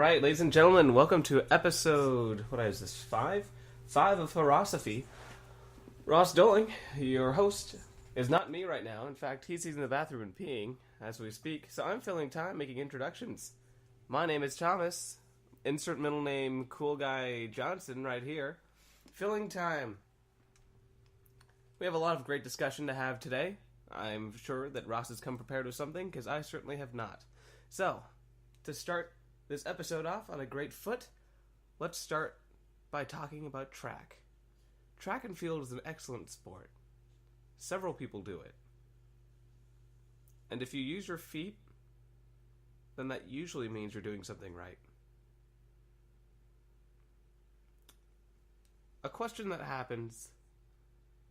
right, ladies and gentlemen, welcome to episode, what is this, 5? 5 of Philosophy. Ross Doling, your host, is not me right now. In fact, he's in the bathroom and peeing as we speak, so I'm filling time making introductions. My name is Thomas. Insert middle name, Cool Guy Johnson right here. Filling time. We have a lot of great discussion to have today. I'm sure that Ross has come prepared with something, because I certainly have not. So, to start this episode off on a great foot, let's start by talking about track. Track and field is an excellent sport. Several people do it. And if you use your feet, then that usually means you're doing something right. A question that happens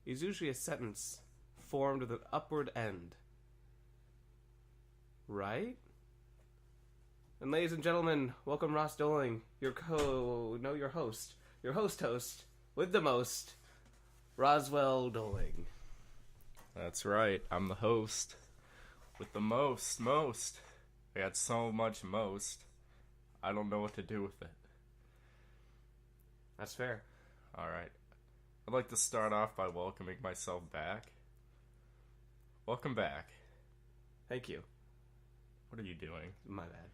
is usually a sentence formed with an upward end. Right? And ladies and gentlemen, welcome Ross Doling, your host with the most, Roswell Doling. That's right, I'm the host with the most. I got so much most, I don't know what to do with it. That's fair. Alright, I'd like to start off by welcoming myself back. Welcome back. Thank you. What are you doing? My bad.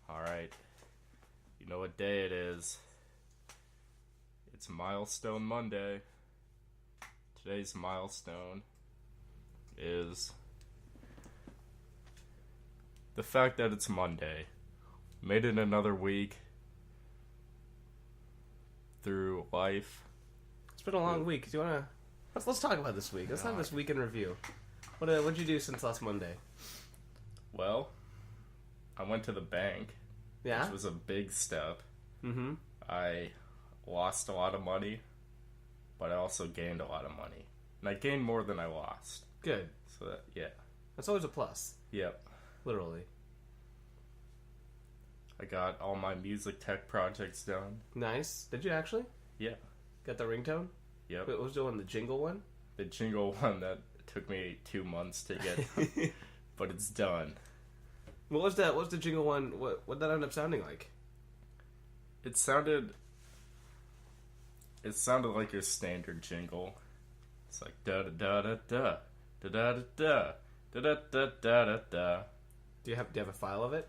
Alright, you know what day it is. It's Milestone Monday. Today's milestone is the fact that it's Monday. Made it another week through life. It's been a long week. Do you wanna let's talk about this week. Let's have this week in review. What'd you do since last Monday? Well, I went to the bank, which was a big step. Mm-hmm. I lost a lot of money, but I also gained a lot of money. And I gained more than I lost. Good. So yeah. That's always a plus. Yep. Literally. I got all my music tech projects done. Nice. Did you actually? Yeah. Got the ringtone? Yep. What was the one? The jingle one? The jingle one that took me 2 months to get done. But it's done. What was that? What was the jingle one? What did that end up sounding like? It sounded like your standard jingle. It's like da da da da da da da da da da da da da da. Do you have a file of it?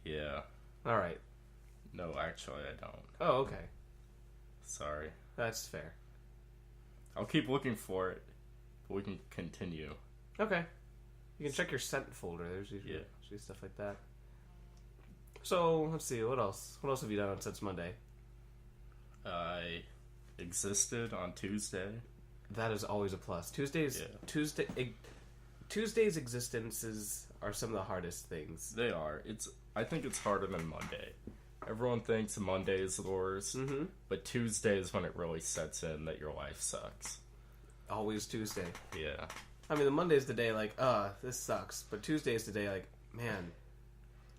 Yeah. All right. No, actually, I don't. Oh, okay. Sorry. That's fair. I'll keep looking for it, but we can continue. Okay. You can check your sent folder. There's usually stuff like that. So, let's see. What else? What else have you done since Monday? I existed on Tuesday. That is always a plus. Tuesday's existences are some of the hardest things. They are. I think it's harder than Monday. Everyone thinks Monday is the worst, but Tuesday is when it really sets in that your life sucks. Always Tuesday. Yeah. I mean, the Monday's the day like, this sucks. But Tuesday's the day like, man,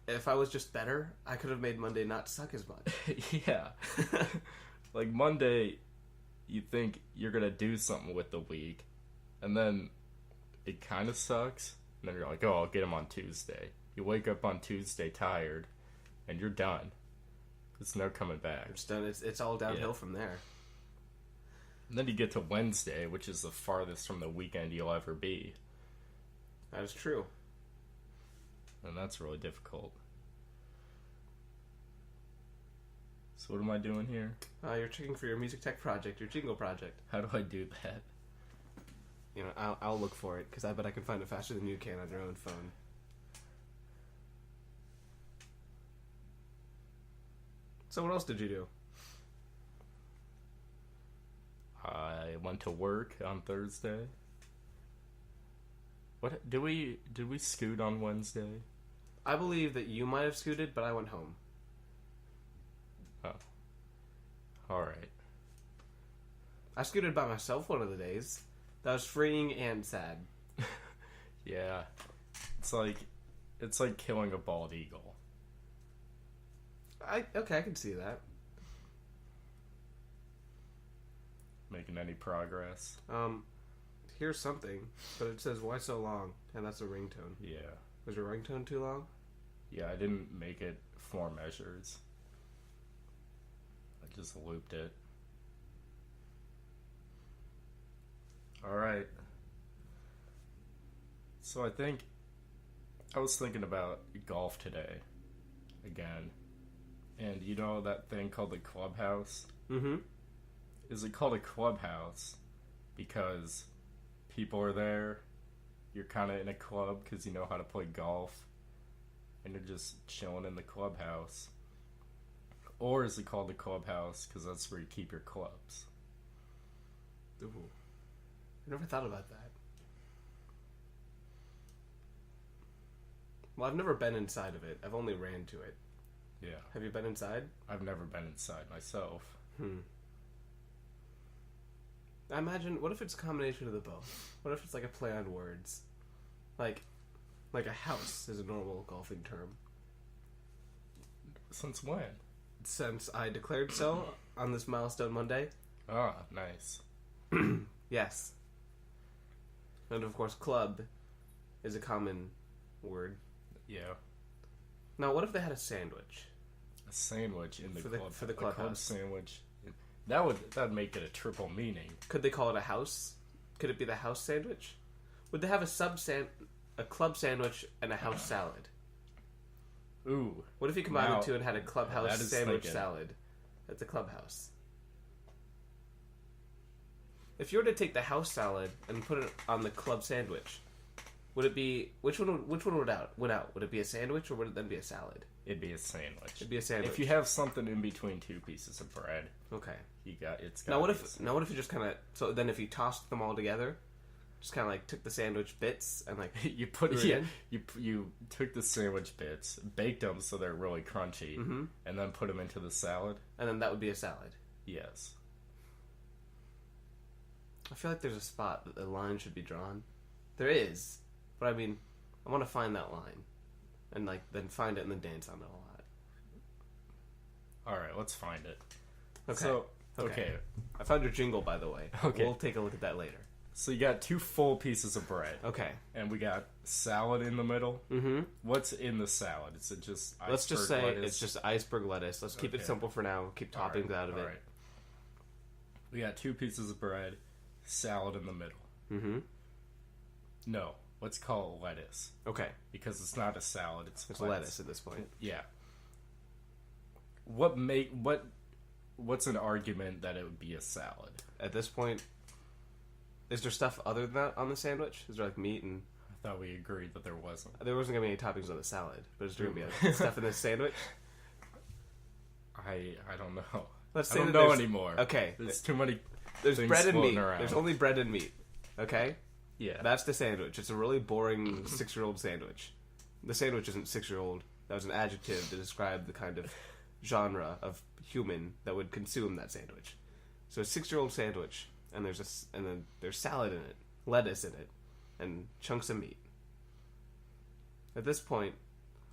if I was just better, I could have made Monday not suck as much. Yeah. Like Monday, you think you're going to do something with the week, and then it kind of sucks, and then you're like, oh, I'll get them on Tuesday. You wake up on Tuesday tired, and you're done. There's no coming back. It's done. It's all downhill from there. And then you get to Wednesday, which is the farthest from the weekend you'll ever be. That is true. And that's really difficult. So what am I doing here? You're checking for your music tech project, your jingle project. How do I do that? You know, I'll look for it, because I bet I can find it faster than you can on your own phone. So what else did you do? I went to work on Thursday. What did we scoot on Wednesday? I believe that you might have scooted, but I went home. Oh. Alright. I scooted by myself one of the days. That was freeing and sad. Yeah. It's like killing a bald eagle. I can see that. Making any progress? Here's something, but it says, why so long? And that's a ringtone. Yeah. Was your ringtone too long? Yeah, I didn't make it 4 measures. I just looped it. Alright. So I was thinking about golf today. Again. And you know that thing called the clubhouse? Mm-hmm. Is it called a clubhouse because people are there? You're kind of in a club because you know how to play golf, and you're just chilling in the clubhouse. Or is it called the clubhouse because that's where you keep your clubs? Ooh. I never thought about that. Well, I've never been inside of it. I've only ran to it. Yeah. Have you been inside? I've never been inside myself. I imagine, what if it's a combination of the both? What if it's like a play on words? Like a house is a normal golfing term. Since when? Since I declared so on this milestone Monday. Ah, nice. Yes. And of course, club is a common word. Yeah. Now, what if they had a sandwich? A sandwich in the club. For the A club clubhouse. sandwich. That'd make it a triple meaning. Could they call it a house? Could it be the house sandwich? Would they have a club sandwich and a house salad? Ooh. What if you combined Now, the two and had a clubhouse that is sandwich thinking. salad at the clubhouse? If you were to take the house salad and put it on the club sandwich, would it be which one would win out? Would it be a sandwich or would it then be a salad? It'd be a sandwich. It'd be a sandwich. If you have something in between 2 pieces of bread, Okay. it's got. Now what if you just kind of so then if you tossed them all together, just kind of like took the sandwich bits and like you put threw it yeah, in? you took the sandwich bits, baked them so they're really crunchy, and then put them into the salad. And then that would be a salad. Yes. I feel like there's a spot that the line should be drawn. There is, but I mean, I want to find that line, and like then find it and then dance on it a lot. All right, let's find it. Okay. So, Okay. okay. I found your jingle, by the way. Okay. We'll take a look at that later. So you got 2 full pieces of bread, Okay. and we got salad in the middle. Mm-hmm. What's in the salad? Is it just iceberg Let's just say lettuce? it's just iceberg lettuce. Let's keep it Okay. simple for now. Keep All toppings right, out of all it. right. We got 2 pieces of bread, salad in the middle. Mm-hmm. No, let's call it lettuce Okay. because it's not a salad. It's It's lettuce at this point. Yeah. What's an argument that it would be a salad? At this point, is there stuff other than that on the sandwich? Is there like meat and... I thought we agreed that there wasn't. There wasn't going to be any toppings on the salad, but is there going to be like, stuff in this sandwich? I don't know. Let's I say don't that know there's- anymore. Okay. There's too many. There's things bread and floating meat. around. There's only bread and meat. Okay? Yeah. That's the sandwich. It's a really boring 6-year-old sandwich. The sandwich isn't 6-year-old. That was an adjective to describe the kind of genre of human that would consume that sandwich. So a 6-year-old sandwich, and then there's salad in it, lettuce in it, and chunks of meat. At this point,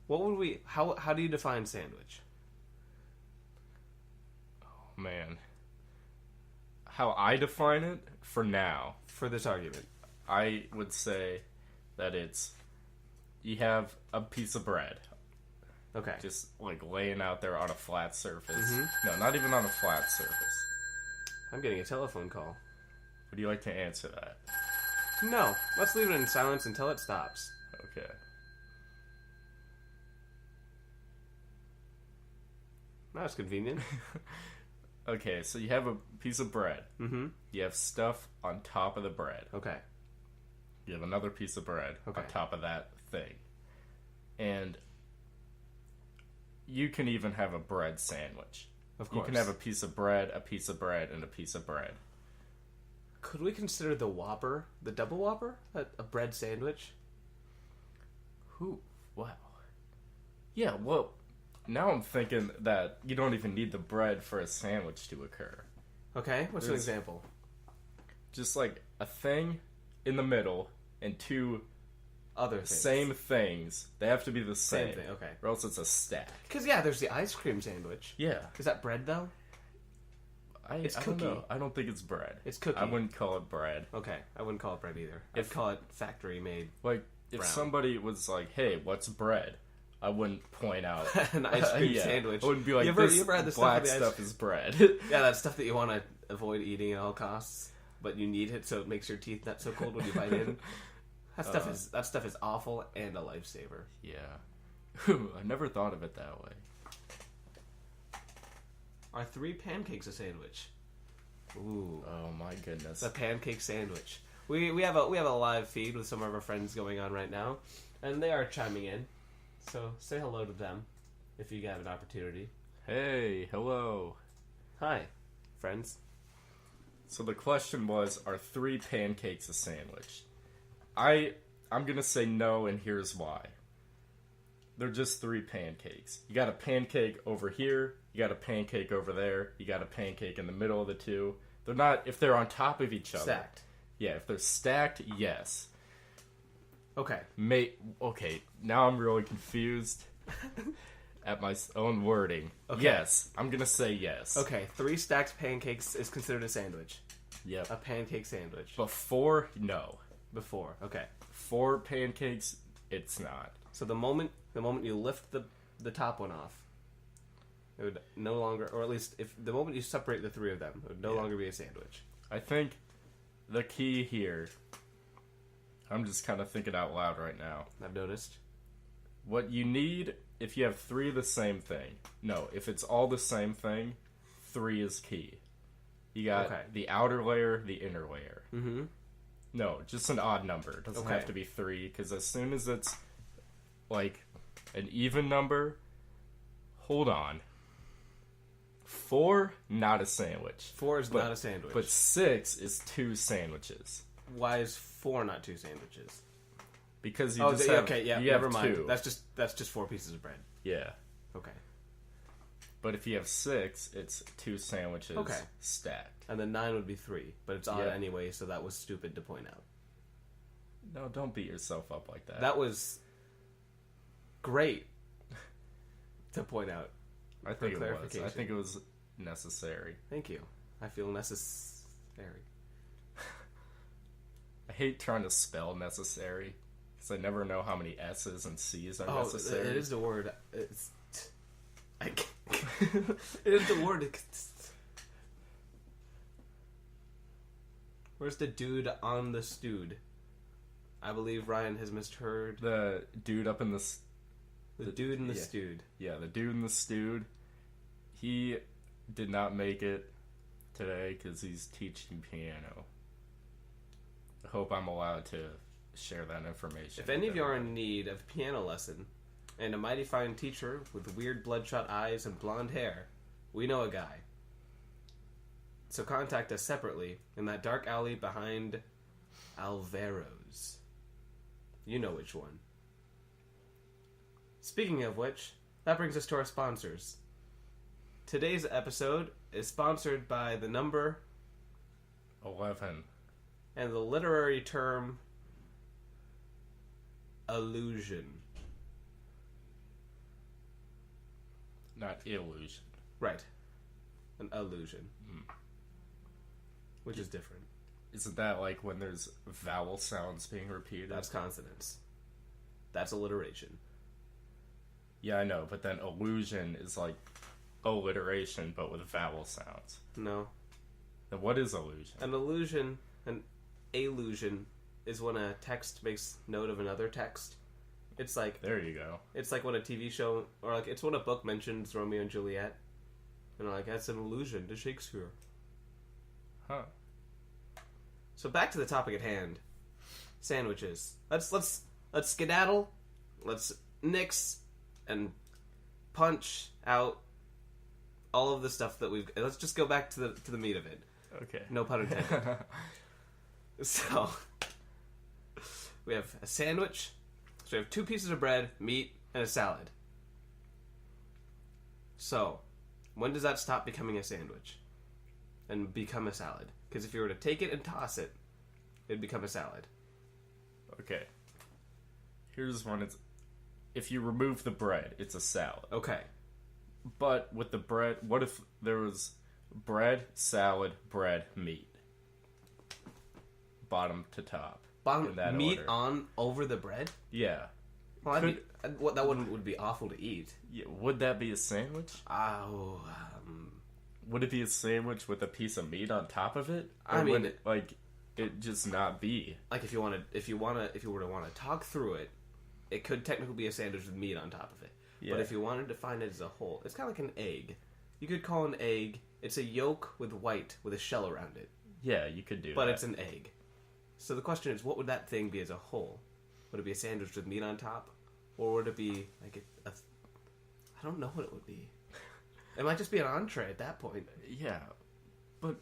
how do you define sandwich? Oh, man. How I define it for now, For this argument. I would say that you have a piece of bread Okay. just like laying out there on a flat surface. Mhm. No, not even on a flat surface. I'm getting a telephone call. Would you like to answer that? No, let's leave it in silence until it stops. Okay. That's convenient. Okay, so you have a piece of bread. Mm-hmm. You have stuff on top of the bread. Okay. You have another piece of bread Okay. on top of that thing. And you can even have a bread sandwich. Of course. You can have a piece of bread, a piece of bread, and a piece of bread. Could we consider the Whopper, the double Whopper, a bread sandwich? Wow. Yeah, well, now I'm thinking that you don't even need the bread for a sandwich to occur. Okay, what's an There's- example? Just like a thing in the middle and 2 Other things. same things. They have to be the same. Same thing, okay. Or else it's a stack. Because, yeah, there's the ice cream sandwich. Yeah. Is that bread, though? It's I don't cookie. know. I don't think it's bread. It's cookie. I wouldn't call it bread. Okay, I wouldn't call it bread either. If- I'd call it factory-made. Like, if Brown. somebody was like, hey, what's bread? I wouldn't point out an ice cream yeah, sandwich. I wouldn't be like, you ever this had the black stuff, stuff is bread. Yeah, that stuff that you want to avoid eating at all costs, but you need it so it makes your teeth not so cold when you bite in. That stuff is awful and a lifesaver. Yeah. I never thought of it that way. Are 3 pancakes a sandwich? Ooh. Oh my goodness. The pancake sandwich. We have a live feed with some of our friends going on right now, and they are chiming in. So say hello to them if you have an opportunity. Hey, hello. Hi, friends. So the question was, are 3 pancakes a sandwich? I'm gonna say no, and here's why. They're just 3 pancakes. You got a pancake over here, you got a pancake over there, you got a pancake in the middle of the two. They're not, if they're on top of each other. Stacked. Yeah, if they're stacked, yes. Okay. Okay, now I'm really confused at my own wording. Okay. Yes, I'm gonna say yes. Okay, 3 stacked pancakes is considered a sandwich. Yep. A pancake sandwich. But 4, no. Before, okay. 4 pancakes, it's not. So the moment you lift the top one off, it would no longer, or at least if the moment you separate the 3 of them, it would no longer be a sandwich. I think the key here, I'm just kind of thinking out loud right now. I've noticed. What you need, if you have 3 of the same thing, no, if it's all the same thing, 3 is key. You got the outer layer, the inner layer. Mm-hmm. No, just an odd number. It doesn't Okay. have to be 3, because as soon as it's like an even number, hold on. 4, not a sandwich. 4 is not a sandwich. But 6 is 2 sandwiches. Why is 4 not 2 sandwiches? Because you just have, okay, yeah, you never have mind. 2. That's just 4 pieces of bread. Yeah. Okay. But if you have 6, it's 2 sandwiches stacked. And then 9 would be 3, but it's odd Yeah. anyway, so that was stupid to point out. No, don't beat yourself up like that. That was great to point out. I think it was. clarification. I think it was necessary. Thank you. I feel necessary. I hate trying to spell necessary, because I never know how many S's and C's are necessary. It is the word. It's. It is the word. Where's the dude on the stewed? I believe Ryan has misheard. The dude up in the... The dude in the stewed. Yeah, the dude in the stewed. He did not make it today because he's teaching piano. I hope I'm allowed to share that information. If any of you are in need of a piano lesson and a mighty fine teacher with weird bloodshot eyes and blonde hair, we know a guy. So contact us separately in that dark alley behind Alvaro's. You know which one. Speaking of which, that brings us to our sponsors. Today's episode is sponsored by the number 11. and the literary term illusion. Not illusion. Right. An illusion. Which is different. Isn't that like when there's vowel sounds being repeated? That's consonants. That's alliteration. Yeah, I know, but then illusion is like alliteration, but with vowel sounds. No. Then what is illusion? An illusion, an allusion, is when a text makes note of another text. It's like There you go. it's like when a TV show, or like it's when a book mentions Romeo and Juliet, and like that's an allusion to Shakespeare. Huh. So back to the topic at hand, sandwiches. Let's skedaddle. Let's nix and punch out all of the stuff that we've. Let's just go back to the meat of it. Okay. No pun intended. So we have a sandwich. So we have 2 pieces of bread, meat, and a salad. So when does that stop becoming a sandwich and become a salad? Because if you were to take it and toss it, it'd become a salad. Okay. Here's one. It's if you remove the bread, it's a salad. Okay. But with the bread, what if there was bread, salad, bread, meat, bottom to top? Bottom in that meat order. on over the bread? Yeah. Well, that one would be awful to eat. Yeah, would that be a sandwich? Oh, Would it be a sandwich with a piece of meat on top of it? Or I mean, would it just not be? like if you were to want to talk through it, it could technically be a sandwich with meat on top of it. Yeah. But if you wanted to find it as a whole, it's kind of like an egg. You could call an egg. It's a yolk with white with a shell around it. Yeah, you could do But that. it's an egg. So the question is, what would that thing be as a whole? Would it be a sandwich with meat on top? Or would it be like I don't know what it would be. It might just be an entree at that point. Yeah, but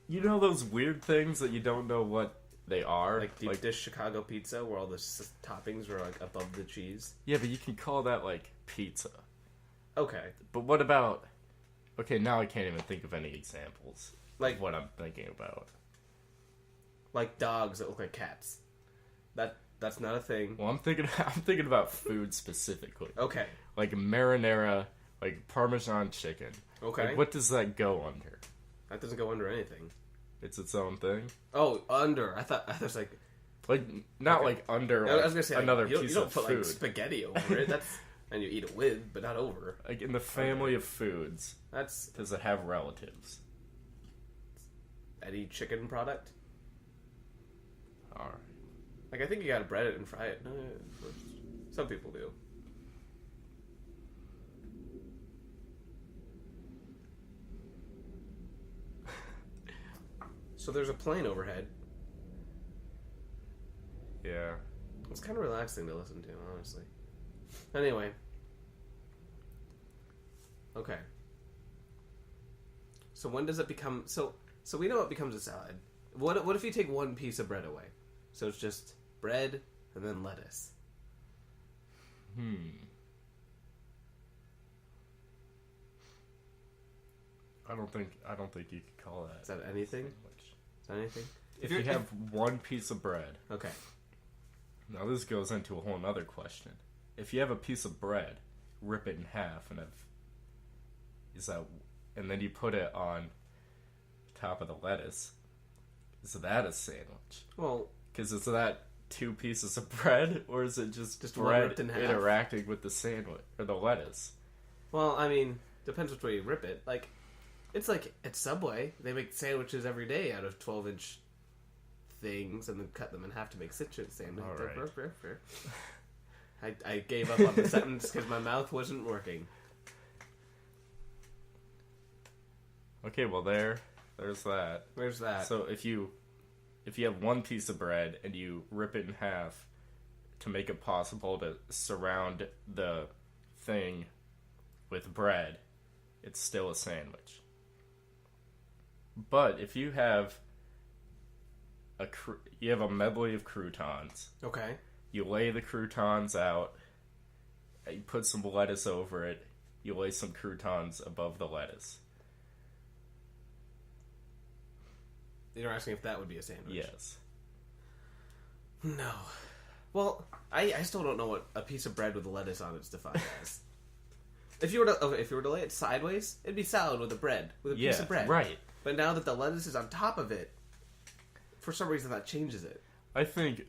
you know those weird things that you don't know what they are? Like deep dish Chicago pizza where all the toppings are like above the cheese. Yeah, but you can call that like pizza. Okay. But what about... Okay, now I can't even think of any examples Like of what I'm thinking about. like dogs that look like cats. That's not a thing. Well, I'm thinking about food specifically. Okay. Like marinara, like Parmesan chicken. Okay. Like, what does that go under? That doesn't go under anything. It's its own thing? Oh, under. I thought it was like Like, not Okay. like under I like, was gonna say another you piece don't of put food. like spaghetti over it. That's and you eat it with, but not over. Like, in the family of foods, That's does it have relatives? any chicken product. Alright. Like I think you gotta bread it and fry it. First. Some people do. So there's a plane overhead. Yeah. It's kind of relaxing to listen to, honestly. Anyway. Okay. So when does it become... So we know it becomes a salad. What if you take one piece of bread away? So it's just bread and then lettuce. I don't think you could call that Is that anything? Is that anything? If you have one piece of bread... Okay. Now this goes into a whole nother question. If you have a piece of bread, rip it in half, and then you put it on top of the lettuce, is that a sandwich? Well, Because is that two pieces of bread, or is it just one bread ripped in half? interacting with the sandwich or the lettuce? well, I mean, depends which way you rip it. Like, it's like at Subway, they make sandwiches every day out of 12-inch things and then cut them in half to make sandwiches. All right. I gave up on the sentence because my mouth wasn't working. Okay, well there's that. Where's that? So if you have one piece of bread and you rip it in half to make it possible to surround the thing with bread, it's still a sandwich. But if you have a medley of croutons, Okay. you lay the croutons out, you put some lettuce over it, you lay some croutons above the lettuce. You're asking if that would be a sandwich? Yes. No. Well, I still don't know what a piece of bread with lettuce on it's defined as. If you were to lay it sideways, it'd be salad with a piece of bread. Right. But now that the lettuce is on top of it, for some reason that changes it. I think,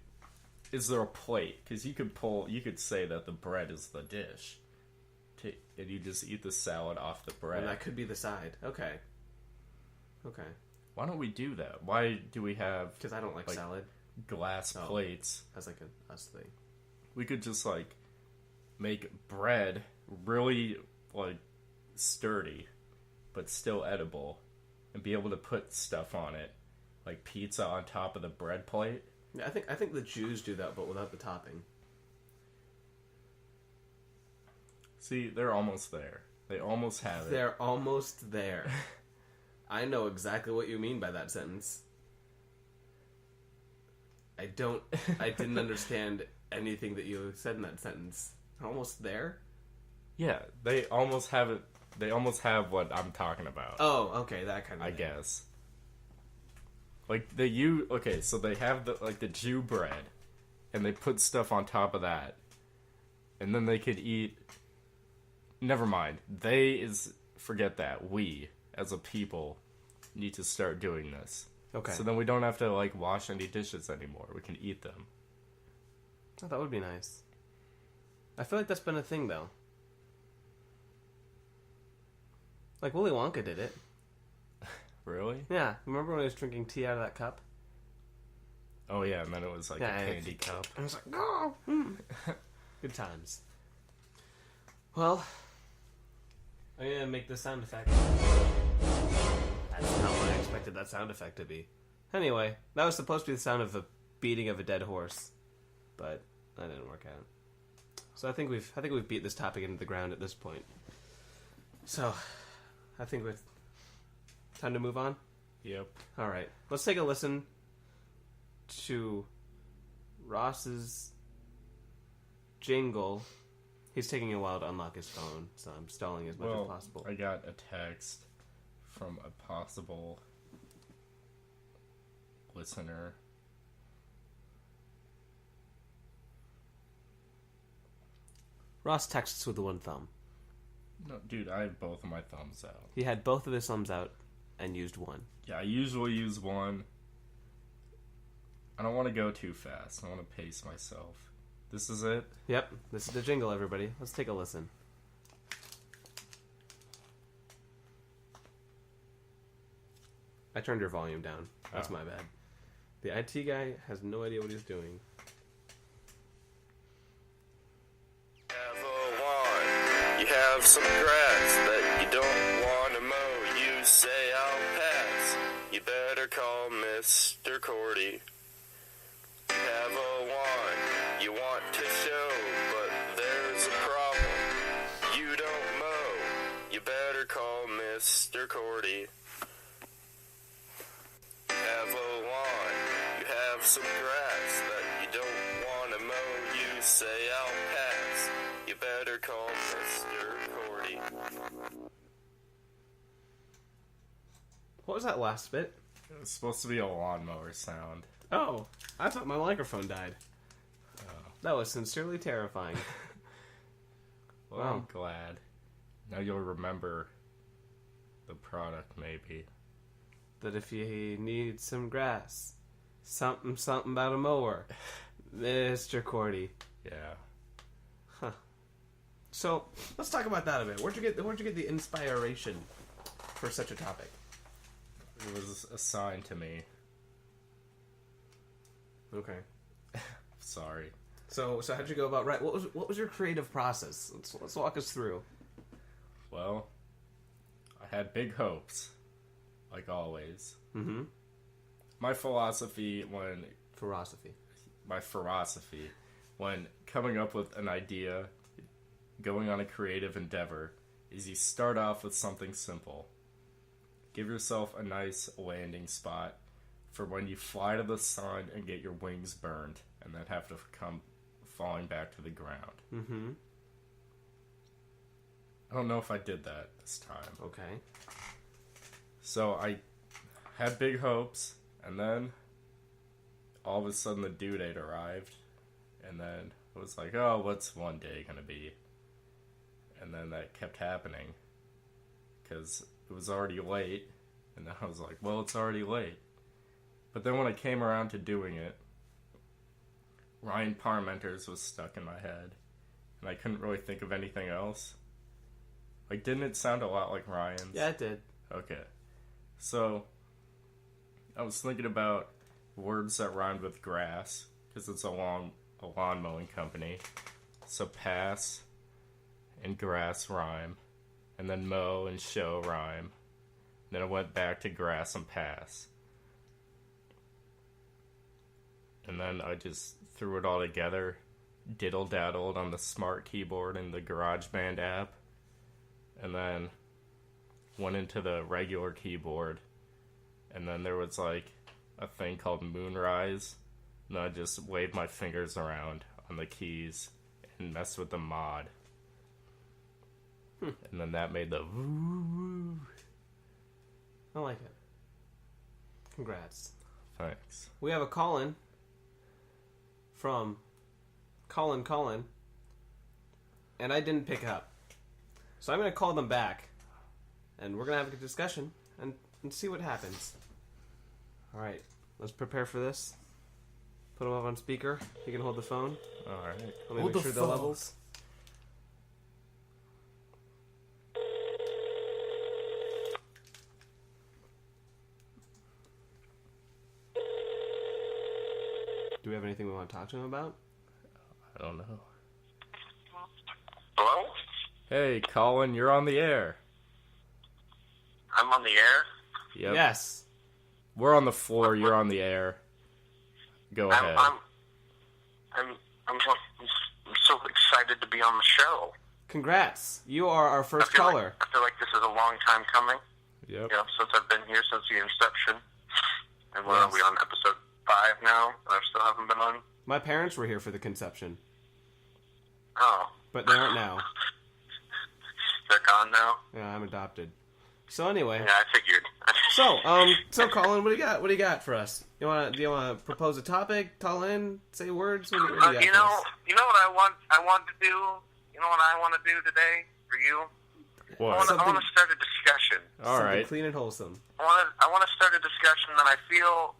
is there a plate? Because you could say that the bread is the dish, and you just eat the salad off the bread. And that could be the side. Okay. Why don't we do that? Why do we have Because I don't like salad. glass Oh. plates? That's like a us thing. We could just make bread really sturdy, but still edible, and be able to put stuff on it, like pizza on top of the bread plate. Yeah, I think the Jews do that, but without the topping. See, they're almost there. They almost have it. They're almost there. I know exactly what you mean by that sentence. I didn't understand anything that you said in that sentence. Almost there? Yeah, they almost have it. They almost have what I'm talking about. Oh, okay, that kind of I thing. guess. So they have the Jew bread, and they put stuff on top of that, and then they could eat. Never mind. Forget that. We, as a people, need to start doing this. Okay. So then we don't have to wash any dishes anymore. We can eat them. Oh, that would be nice. I feel like that's been a thing, though. Like, Willy Wonka did it. Really? Yeah. Remember when he was drinking tea out of that cup? Oh, yeah, and then it was like Yeah, a candy cup. I was like, no! Good times. Well, I'm gonna make this sound effect. That's not what I expected that sound effect to be. Anyway, that was supposed to be the sound of the beating of a dead horse, but that didn't work out. So I think we've beat this topic into the ground at this point. So, I think we're time to move on. Yep. All right, let's take a listen to Ross's jingle. He's taking a while to unlock his phone, so I'm stalling as much as possible. I got a text from a possible listener. Ross texts with the one thumb. No, dude, I have both of my thumbs out. He had both of his thumbs out and used one. Yeah, I usually use one. I don't want to go too fast. I want to pace myself. This is it? Yep, this is the jingle, everybody. Let's take a listen. I turned your volume down. That's my bad. The IT guy has no idea what he's doing. Have a lawn, you have some grass that you don't want to mow. You say I'll pass, you better call Mr. Cordy. You have a lawn, you want to show, but there's a problem. You don't mow, you better call Mr. Cordy. Have a lawn, you have some grass that you don't want to mow. You say I'll pass, you better call Mr. Cordy. What was that last bit? It was supposed to be a lawnmower sound. Oh, I thought my microphone died. That was sincerely terrifying. Well, Wow. I'm glad. Now you'll remember the product, maybe. That if you need some grass, something about a mower, Mr. Cordy. Yeah. So let's talk about that a bit. Where'd you get the inspiration for such a topic? It was assigned to me. Okay. Sorry. So how'd you go about what was your creative process? Let's walk us through. Well, I had big hopes, like always. Mm-hmm. My philosophy when coming up with an idea, going on a creative endeavor, is you start off with something simple. Give yourself a nice landing spot for when you fly to the sun and get your wings burned and then have to come falling back to the ground. Mm-hmm. I don't know if I did that this time. Okay. So I had big hopes, and then all of a sudden the due date arrived, and then I was like, oh, what's one day gonna be? And then that kept happening, because it was already late, and then I was like, well, it's already late. But then when I came around to doing it, Ryan Parmenters was stuck in my head, and I couldn't really think of anything else. Like, didn't it sound a lot like Ryan's? Yeah, it did. Okay. So, I was thinking about words that rhymed with grass, because it's a lawn mowing company. So pass and grass rhyme, and then mow and show rhyme. Then I went back to grass and pass. And then I just threw it all together, diddle-daddled on the smart keyboard in the GarageBand app, and then went into the regular keyboard, and then there was like a thing called Moonrise, and I just waved my fingers around on the keys and messed with the mod. And then that made the woo. I like it. Congrats. Thanks. We have a call-in from Colin, and I didn't pick up. So I'm going to call them back, and we're going to have a good discussion and see what happens. All right, let's prepare for this. Put him up on speaker. You can hold the phone. All right. Let me Hold make sure the phone. levels. Do we have anything we want to talk to him about? I don't know. Hello? Hey, Colin, you're on the air. I'm on the air. Yep. Yes. We're on the floor. You're on the air. Go ahead. I'm so excited to be on the show. Congrats. You are our first I caller. feel like this is a long time coming. Yep. You know, since I've been here since the inception. And where Yes. are we on episode 5 now? I still haven't been on. My parents were here for the conception, Oh, but they aren't now. they're gone now. Yeah, I'm adopted. So anyway, Yeah, I figured. so Colin, what do you got? What do you got for us? Do you want to propose a topic? Call in, say words. What do you got You for know, us? you know what I want to do. You know what I want to do today for you. What? I want to start a discussion. All Something right. clean and wholesome. I want to start a discussion that I feel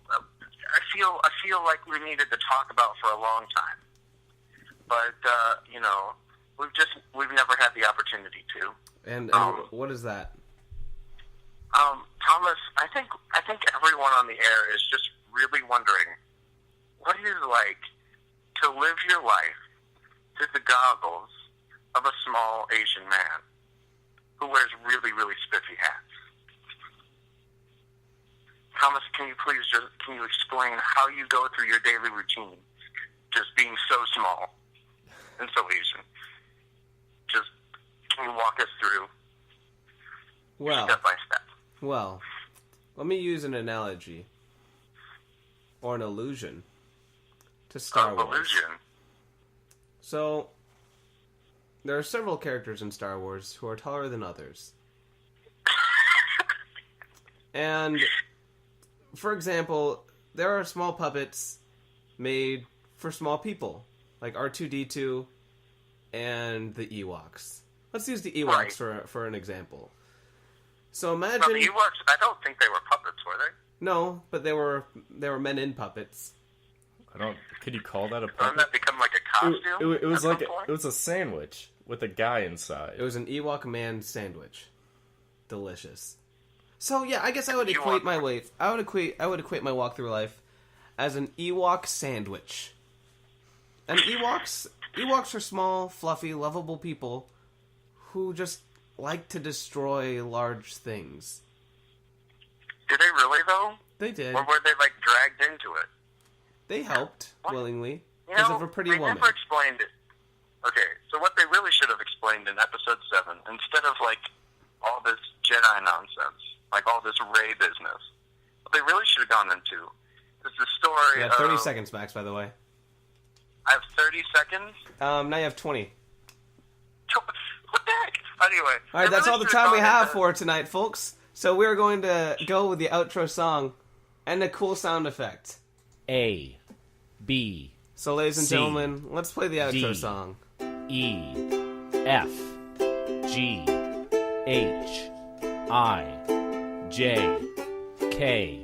like we needed to talk about for a long time. But you know, we've never had the opportunity to. And what is that? Thomas, I think everyone on the air is just really wondering what it is like to live your life through the goggles of a small Asian man who wears really, really spiffy hats. Thomas, can you explain how you go through your daily routine, just being so small and so Asian? Just can you walk us through step by step? Well, let me use an analogy or an illusion to Star Wars. Illusion. So, there are several characters in Star Wars who are taller than others. And, for example, there are small puppets made for small people, like R2-D2 and the Ewoks. Let's use the Ewoks for an example. So imagine... No, the Ewoks, I don't think they were puppets, were they? No, but they were men in puppets. Could you call that a Doesn't puppet? that become like a costume? It was at like some point? it was a sandwich with a guy inside. It was an Ewok man sandwich. Delicious. So yeah, I guess I would equate Ewok. my life. I would equate my walk through life as an Ewok sandwich. And Ewoks are small, fluffy, lovable people who just like to destroy large things. Did they really, though? They did. Or were they, like, dragged into it? They helped What? willingly You because know, of a pretty they woman. never explained it. Okay, so what they really should have explained in Episode 7, instead of, like, all this Jedi nonsense, like all this Rey business, what they really should have gone into is the story You got 30 of... seconds, Max, by the way. I have 30 seconds? Now you have 20. What the heck? Anyway. All right, they that's really all the should time we gone have into- for tonight, folks. So we're going to go with the outro song and a cool sound effect. A, B, So, ladies and C, gentlemen, let's play the outro D. song. E, F, G, H, I, J, K,